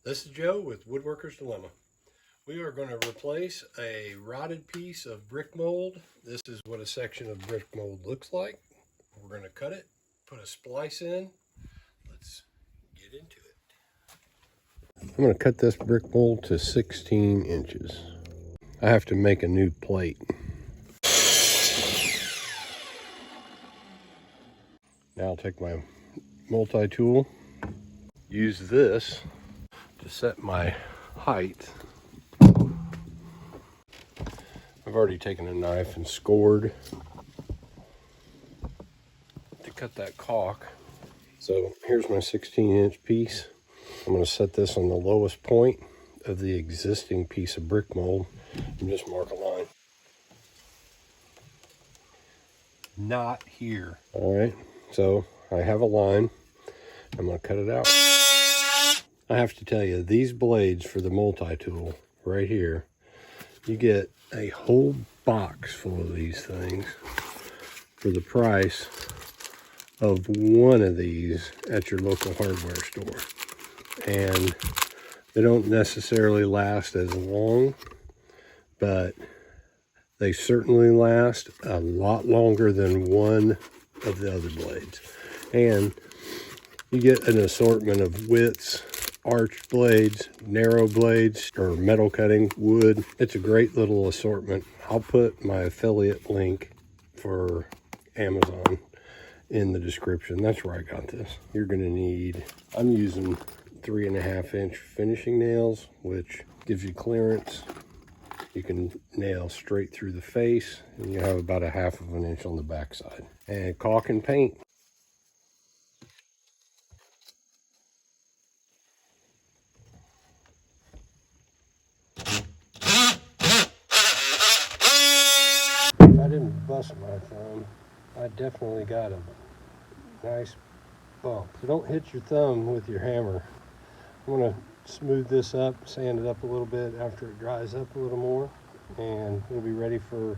This is Joe with Woodworker's Dilemma. We are going to replace a rotted piece of brick mold. This is what a section of brick mold looks like. We're going to cut it, put a splice in. Let's get into it. I'm going to cut this brick mold to 16 inches. I have to make a new plate. Now I'll take my multi-tool, use this to set my height. I've already taken a knife and scored to cut that caulk. So here's my 16-inch piece. I'm going to set this on the lowest point of the existing piece of brick mold and just mark a line. Not here. All right, so I have a line. I'm going to cut it out. I have to tell you, these blades for the multi-tool right here, you get a whole box full of these things for the price of one of these at your local hardware store. And they don't necessarily last as long, but they certainly last a lot longer than one of the other blades. And you get an assortment of widths, arched blades, narrow blades, or metal cutting, wood. It's a great little assortment. I'll put my affiliate link for Amazon in the description. That's where I got this. You're going to need, I'm using 3.5-inch finishing nails, which gives you clearance. You can nail straight through the face, and you have about 1/2 inch on the back side. And caulk and paint. I didn't bust my thumb. I definitely got a nice bump. So don't hit your thumb with your hammer. I'm going to smooth this up, sand it up a little bit after it dries up a little more, and it'll be ready for a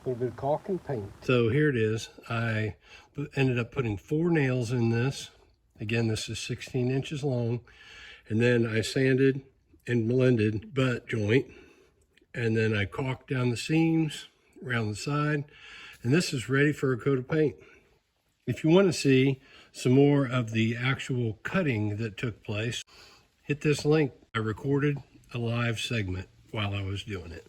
little bit of caulk and paint. So here it is. I ended up putting 4 nails in this. Again, this is 16 inches long. And then I sanded and blended butt joint, and then I caulked down the seams around the side, and this is ready for a coat of paint. If you want to see some more of the actual cutting that took place, hit this link. I recorded a live segment while I was doing it.